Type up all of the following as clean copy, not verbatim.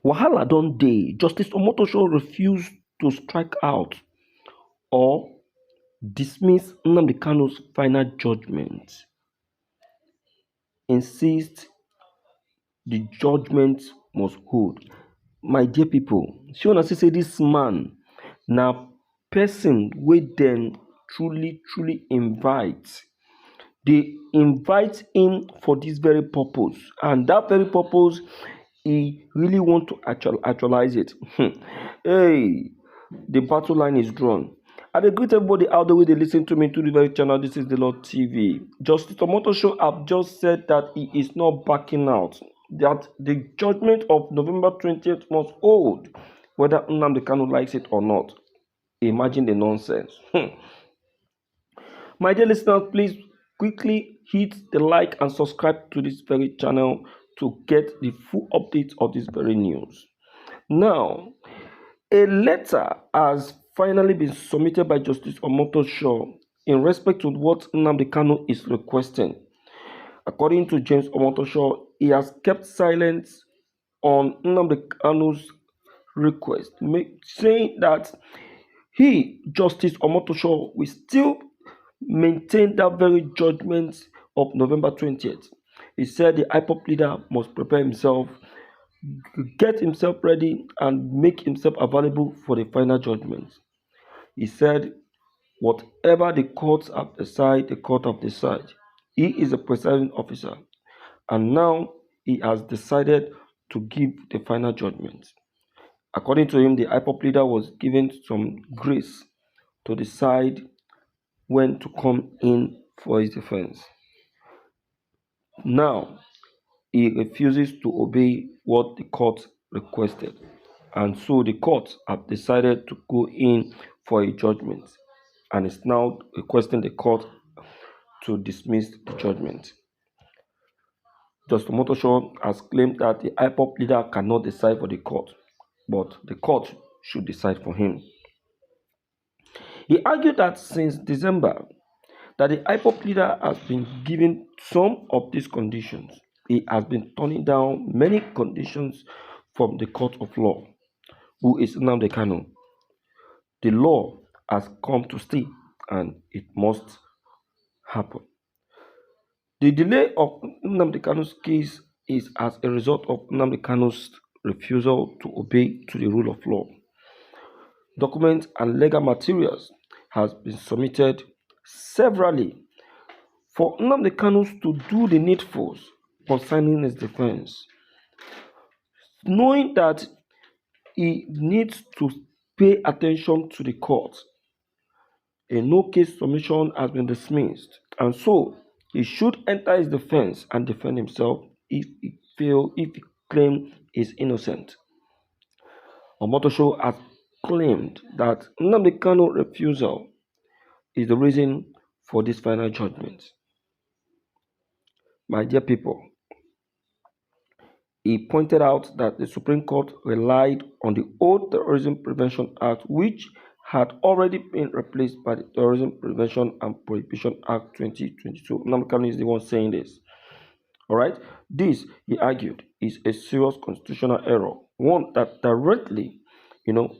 Wahala don dey. Justice Omotosho refused to strike out or dismiss Nnamdi Kanu's final judgment, insist the judgment must hold. My dear people, shey una see say dis man na person wey dem truly invite. Dey invite him for dis very purpose, and dat very purpose he really want to actualize it. Hey, the battle line is drawn. I dey greet everybody out there wey dey lis ten to me through the very channel. This is the Lord TV. Justice Omotosho have just said that he is not backing out, that the judgment of November 20th must hold, whether Nnamdi Kanu likes it or not. Imagine the nonsense. My dear listeners, please quickly hit the like and subscribe to this very channel to get the full update of this very news. Now, a letter has finally been submitted by Justice Omotosho in respect to what Nnamdi Kanu is requesting. According to James Omotosho, he has kept silent on Nnamdi Kanu's request, saying that he, Justice Omotosho, will still maintain that very judgment of November 20th. He said the IPOP leader must prepare himself, get himself ready, and make himself available for the final judgment. He said, whatever the courts have decided, the court have decided. He is a presiding officer, and now he has decided to give the final judgment. According to him, the IPOP leader was given some grace to decide when to come in for his defense. Now, he refuses to obey what the court requested, and so the court have decided to go in for a judgment, and is now requesting the court to dismiss the judgment. Justice Motosho has claimed that the IPOP leader cannot decide for the court, but the court should decide for him. He argued that since December, that the IPOP leader has been given some of these conditions. He has been turning down many conditions from the court of law, who is Nnamdi Kanu. The law has come to stay, and it must happen. The delay of Nnamdi Kanu's case is as a result of Nnamdi Kanu's refusal to obey to the rule of law. Documents and legal materials has been submitted severally for Nnamdi Kanu to do the needful concerning his defense, knowing that he needs to pay attention to the court. A no-case submission has been dismissed, and so he should enter his defense and defend himself if he claims is innocent. Omotosho has claimed that Nnamdi Kanu's refusal is the reason for this final judgment. My dear people, he pointed out that the Supreme Court relied on the old Terrorism Prevention Act, which had already been replaced by the Terrorism Prevention and Prohibition Act 2022. Nnamdi Kanu is the one saying this. All right. This, he argued, is a serious constitutional error, one that directly,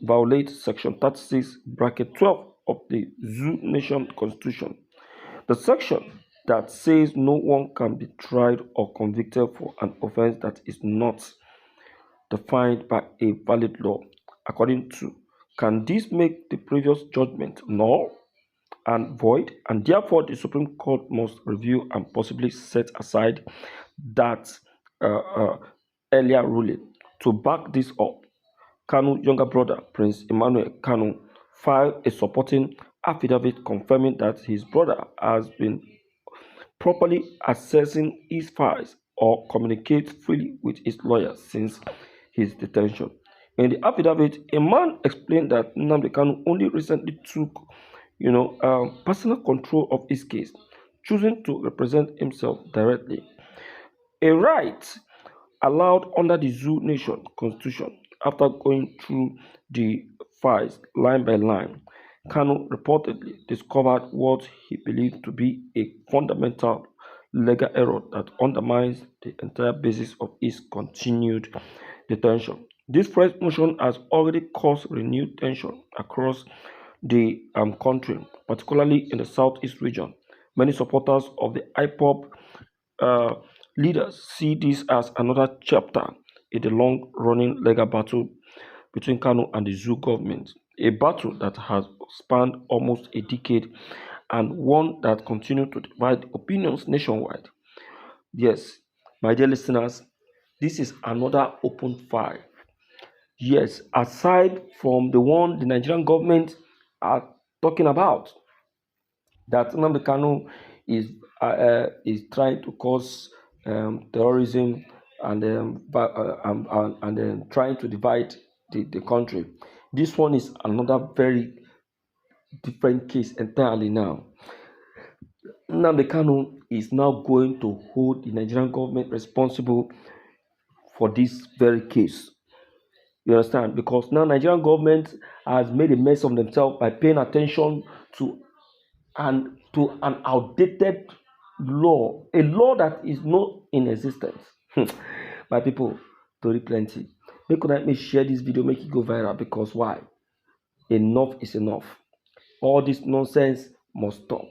violates Section 36, bracket 12 of the Zoo Nation Constitution. The section that says no one can be tried or convicted for an offense that is not defined by a valid law. According to, can this make the previous judgment null and void, and therefore the Supreme Court must review and possibly set aside that earlier ruling. To back this up, Kanu's younger brother, Prince Emmanuel Kanu, filed a supporting affidavit confirming that his brother has been properly assessing his files or communicate freely with his lawyer since his detention. In the affidavit, a man explained that Nnamdi Kanu only recently took, personal control of his case, choosing to represent himself directly. A right allowed under the Zoo Nation Constitution. After going through the files line by line, Kanu reportedly discovered what he believed to be a fundamental legal error that undermines the entire basis of his continued detention. This fresh motion has already caused renewed tension across the country, particularly in the southeast region. Many supporters of the IPOP uh, leaders see this as another chapter in the long running legal battle between Kanu and the zoo government, a battle that has spanned almost a decade and one that continues to divide opinions nationwide. Yes, my dear listeners, this is another open file. Yes, aside from the one the Nigerian government are talking about, that Nnamdi Kanu is trying to cause terrorism and trying to divide the country. This one is another very different case entirely now. Nnamdi Kanu is now going to hold the Nigerian government responsible for this very case. You understand? Because now Nigerian government has made a mess of themselves by paying attention to an outdated law, a law that is not in existence. My people, story plenty. Make me share this video, make it go viral. Because why? Enough is enough. All this nonsense must stop.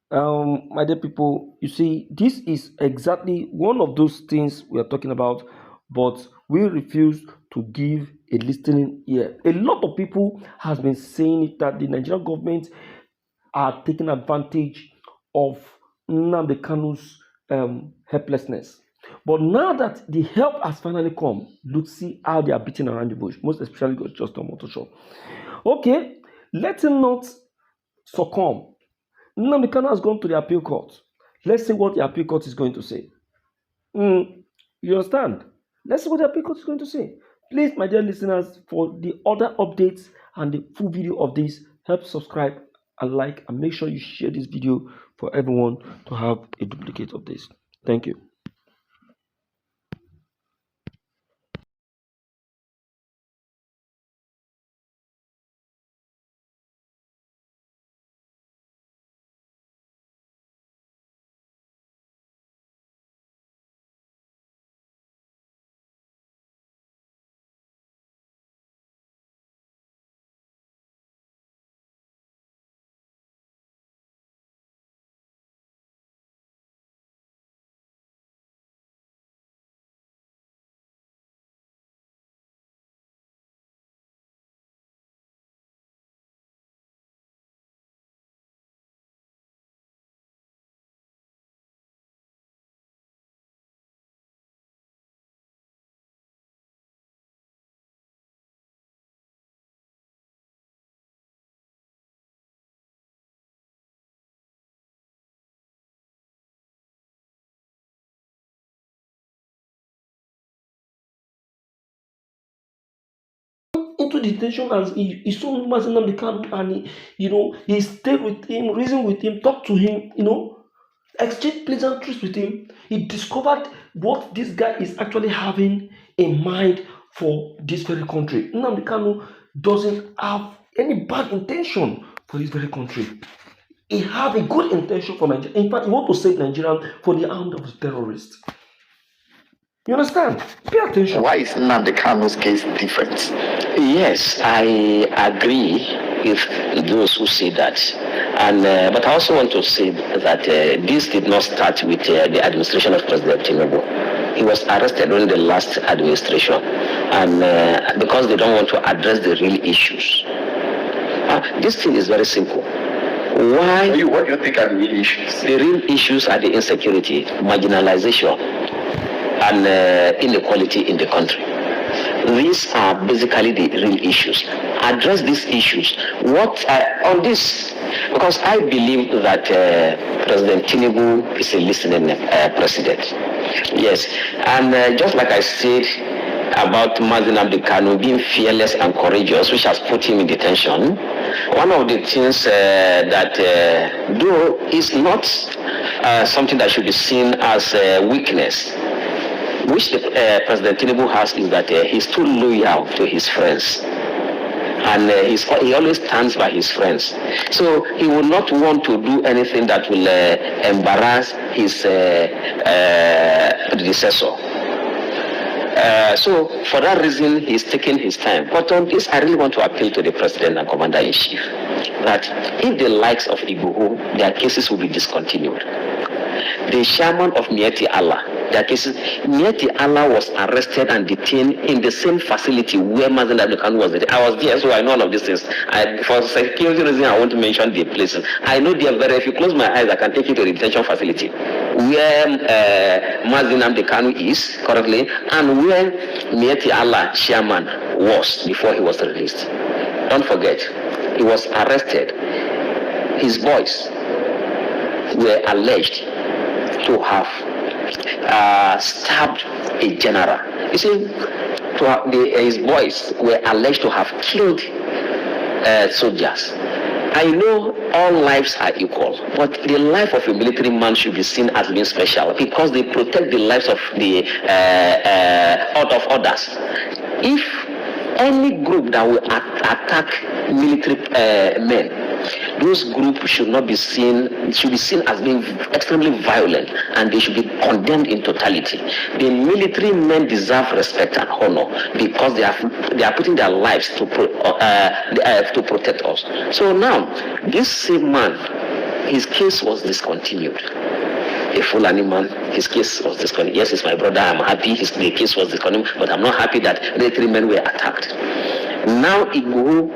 My dear people, you see, this is exactly one of those things we are talking about, but we refuse to give a listening ear. A lot of people has been saying it, that the Nigerian government are taking advantage of Nnamdi Kanu's helplessness. But now that the help has finally come, look, see how they are beating around the bush, most especially just Omotosho. Okay, let him not succumb. Nnamdi Kanu has gone to the appeal court. Let's see what the appeal court is going to say. You understand? Let's see what the appeal court is going to say. Please, my dear listeners, for the other updates and the full video of this, help subscribe and like, and make sure you share this video for everyone to have a duplicate of this. Thank you. Into detention as he saw Mazinam the camp, and he stayed with him, reasoned with him, talked to him, exchanged pleasantries with him. He discovered what this guy is actually having in mind for this very country. Nnamdi Kanu doesn't have any bad intention for this very country. He have a good intention for Nigeria. In fact, he want to save Nigeria from the hand of the terrorists. You understand? Pay attention. Why is Nnamdi Kanu's case different? Yes, I agree with those who say that. And but I also want to say that this did not start with the administration of President Tinubu. He was arrested during the last administration, and because they don't want to address the real issues. This thing is very simple. What do you think are the real issues? The real issues are the insecurity, marginalization, and inequality in the country. These are basically the real issues. Address these issues. On this? Because I believe that President Tinubu is a listening president. Yes, and just like I said about Nnamdi Kanu being fearless and courageous, which has put him in detention, one of the things that though is not something that should be seen as weakness, which President Tinubu has, is that he's too loyal to his friends. And he always stands by his friends. So he will not want to do anything that will embarrass his predecessor. So for that reason, he's taking his time. But on this, I really want to appeal to the president and commander-in-chief that if the likes of Igboho, their cases will be discontinued. The chairman of Mieti Allah, their cases, Mieti Allah was arrested and detained in the same facility where Mazen Abdul was detained. I was there, so I know all of these things. For security reasons, I want to mention the places. I know they are very, if you close my eyes, I can take you to the detention facility where Mazen Abdul is currently and where Mieti Allah chairman was before he was released. Don't forget, he was arrested. His boys were alleged to have stabbed a general. You see, his boys were alleged to have killed soldiers. I know all lives are equal, but the life of a military man should be seen as being special because they protect the lives of the others. If any group that will attack military men, those groups should be seen as being extremely violent, and they should be condemned in totality. The military men deserve respect and honor because they are putting their lives to protect us. So now, this same man, his case was discontinued. A Fulani man, his case was discontinued. Yes, it's my brother. I'm happy the case was discontinued, but I'm not happy that military men were attacked. Now Igboho,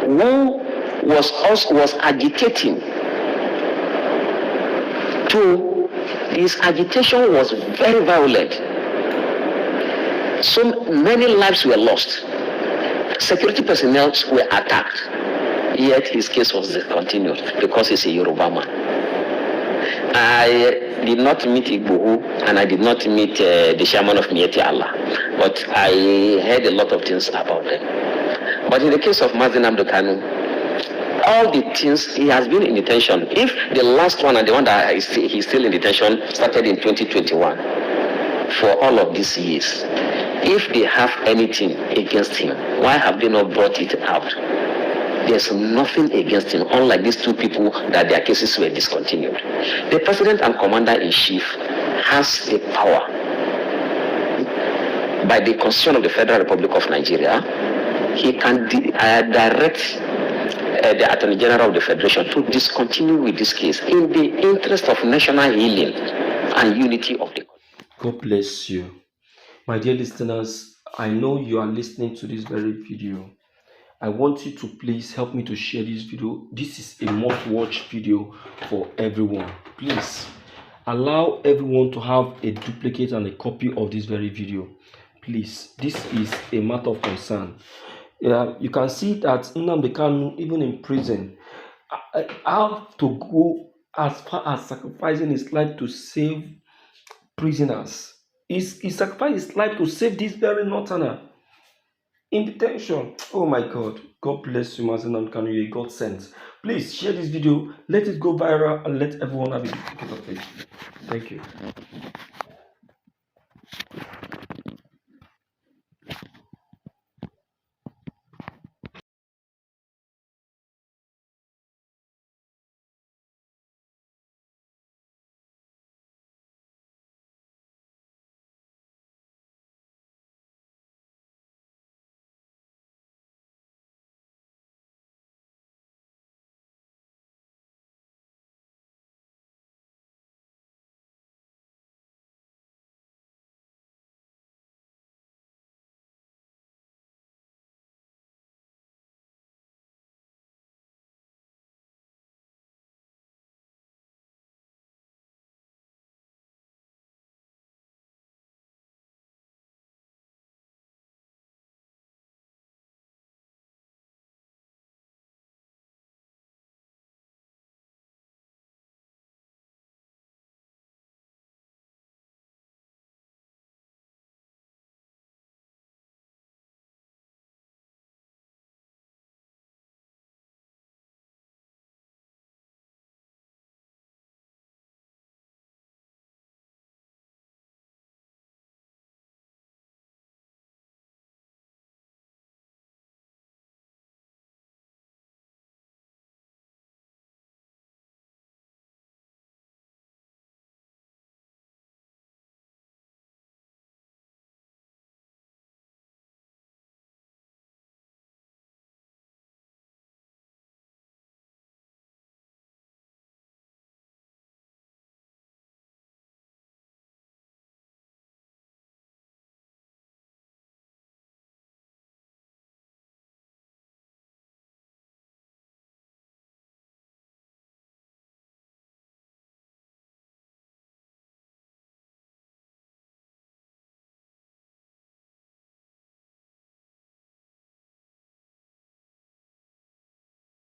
who was agitating his agitation was very violent. So many lives were lost. Security personnel were attacked. Yet his case was discontinued because he's a Yoruba man. I did not meet Igboho and I did not meet the chairman of Mieti Allah, but I heard a lot of things about them. But in the case of Mazen Abdul Kanu, all the things, he has been in detention. If the last one and the one that he's still in detention started in 2021, for all of these years, if they have anything against him, why have they not brought it out? There's nothing against him, unlike these two people that their cases were discontinued. The president and commander-in-chief has the power by the Constitution of the Federal Republic of Nigeria. He can direct the Attorney General of the Federation to discontinue with this case in the interest of national healing and unity of the country. God bless you. My dear listeners, I know you are listening to this very video. I want you to please help me to share this video. This is a must-watch video for everyone. Please allow everyone to have a duplicate and a copy of this very video. Please, this is a matter of concern. You can see that Nnamdi Kanu, even in prison, have to go as far as sacrificing his life to save prisoners. He sacrificed his life to save this very northerner in detention. Oh my God. God bless you, Mazen Kanu. You God sent. Please share this video. Let it go viral and let everyone have a duplicate of it. Thank you.